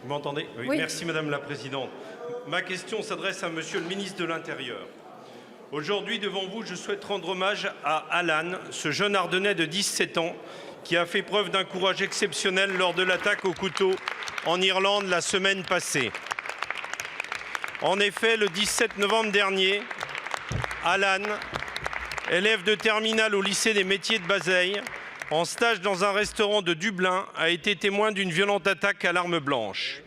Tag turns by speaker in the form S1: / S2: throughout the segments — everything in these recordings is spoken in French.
S1: Vous m'entendez? Oui. Merci Madame la Présidente. Ma question s'adresse à Monsieur le ministre de l'Intérieur. Aujourd'hui, devant vous, je souhaite rendre hommage à Alan, ce jeune Ardennais de 17 ans qui a fait preuve d'un courage exceptionnel lors de l'attaque au couteau en Irlande la semaine passée. En effet, le 17 novembre dernier, Alan, élève de terminale au lycée des métiers de Bazeilles, en stage dans un restaurant de Dublin, a été témoin d'une violente attaque à l'arme blanche.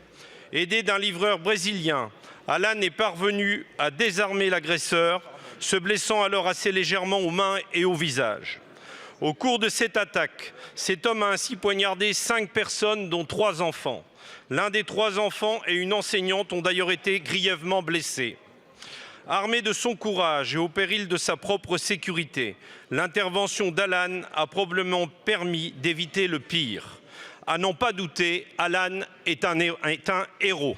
S1: Aidé d'un livreur brésilien, Alan est parvenu à désarmer l'agresseur, se blessant alors assez légèrement aux mains et au visage. Au cours de cette attaque, cet homme a ainsi poignardé 5 personnes, dont 3 enfants. L'un des 3 enfants et une enseignante ont d'ailleurs été grièvement blessés. Armé de son courage et au péril de sa propre sécurité, l'intervention d'Alan a probablement permis d'éviter le pire. À n'en pas douter, Alan est un héros.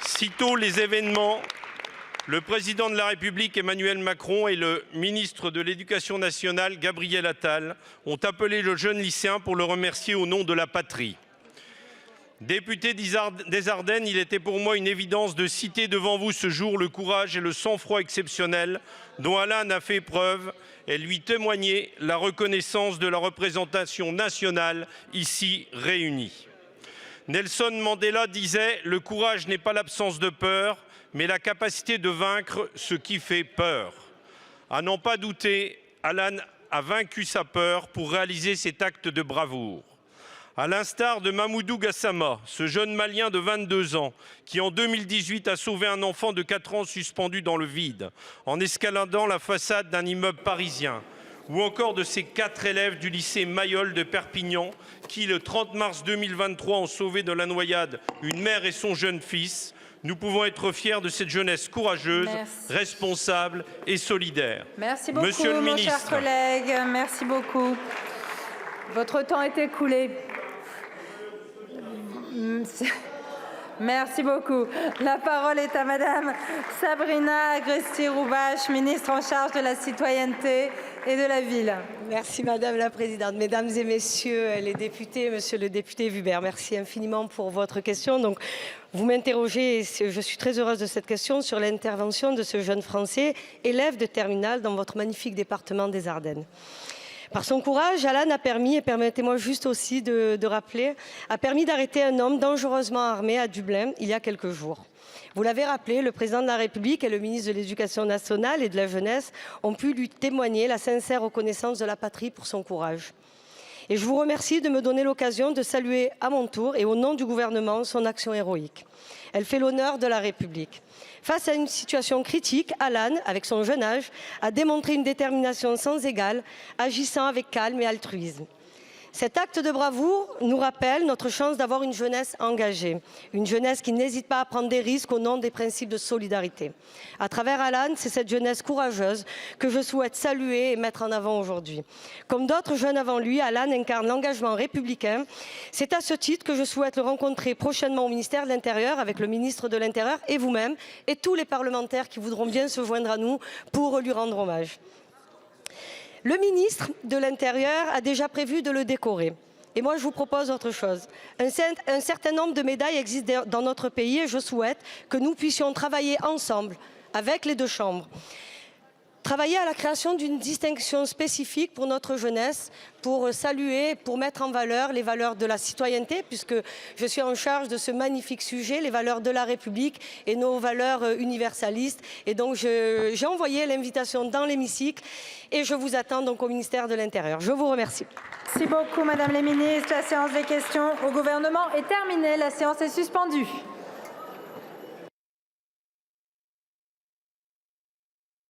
S1: Sitôt les événements, le président de la République Emmanuel Macron et le ministre de l'Éducation nationale Gabriel Attal ont appelé le jeune lycéen pour le remercier au nom de la patrie. Député des Ardennes, il était pour moi une évidence de citer devant vous ce jour le courage et le sang-froid exceptionnel dont Alan a fait preuve et lui témoigner la reconnaissance de la représentation nationale ici réunie. Nelson Mandela disait « Le courage n'est pas l'absence de peur, mais la capacité de vaincre ce qui fait peur ». À n'en pas douter, Alan a vaincu sa peur pour réaliser cet acte de bravoure. À l'instar de Mamoudou Gassama, ce jeune Malien de 22 ans, qui en 2018 a sauvé un enfant de 4 ans suspendu dans le vide, en escaladant la façade d'un immeuble parisien, ou encore de ces 4 élèves du lycée Mayol de Perpignan, qui, le 30 mars 2023, ont sauvé de la noyade une mère et son jeune fils. Nous pouvons être fiers de cette jeunesse courageuse, responsable et solidaire.
S2: Merci beaucoup,
S1: Monsieur le ministre,
S2: cher collègue. Merci beaucoup. Votre temps est écoulé. Merci beaucoup. La parole est à Madame Sabrina Agresti-Roubache, ministre en charge de la citoyenneté et de la ville.
S3: Merci Madame la Présidente. Mesdames et Messieurs les députés, Monsieur le député Vubert, merci infiniment pour votre question. Donc, vous m'interrogez, et je suis très heureuse de cette question, sur l'intervention de ce jeune Français, élève de terminale dans votre magnifique département des Ardennes. Par son courage, Alan a permis, et permettez-moi juste aussi de rappeler, a permis d'arrêter un homme dangereusement armé à Dublin il y a quelques jours. Vous l'avez rappelé, le président de la République et le ministre de l'Éducation nationale et de la jeunesse ont pu lui témoigner la sincère reconnaissance de la patrie pour son courage. Et je vous remercie de me donner l'occasion de saluer à mon tour et au nom du gouvernement son action héroïque. Elle fait l'honneur de la République. Face à une situation critique, Alan, avec son jeune âge, a démontré une détermination sans égale, agissant avec calme et altruisme. Cet acte de bravoure nous rappelle notre chance d'avoir une jeunesse engagée, une jeunesse qui n'hésite pas à prendre des risques au nom des principes de solidarité. À travers Alan, c'est cette jeunesse courageuse que je souhaite saluer et mettre en avant aujourd'hui. Comme d'autres jeunes avant lui, Alan incarne l'engagement républicain. C'est à ce titre que je souhaite le rencontrer prochainement au ministère de l'Intérieur avec le ministre de l'Intérieur et vous-même et tous les parlementaires qui voudront bien se joindre à nous pour lui rendre hommage. Le ministre de l'Intérieur a déjà prévu de le décorer. Et moi, je vous propose autre chose. Un certain nombre de médailles existent dans notre pays et je souhaite que nous puissions travailler ensemble avec les 2 chambres. Travailler à la création d'une distinction spécifique pour notre jeunesse, pour saluer, pour mettre en valeur les valeurs de la citoyenneté, puisque je suis en charge de ce magnifique sujet, les valeurs de la République et nos valeurs universalistes. Et donc, j'ai envoyé l'invitation dans l'hémicycle et je vous attends donc au ministère de l'Intérieur. Je vous remercie.
S2: Merci beaucoup, Madame la Ministre. La séance des questions au gouvernement est terminée. La séance est suspendue.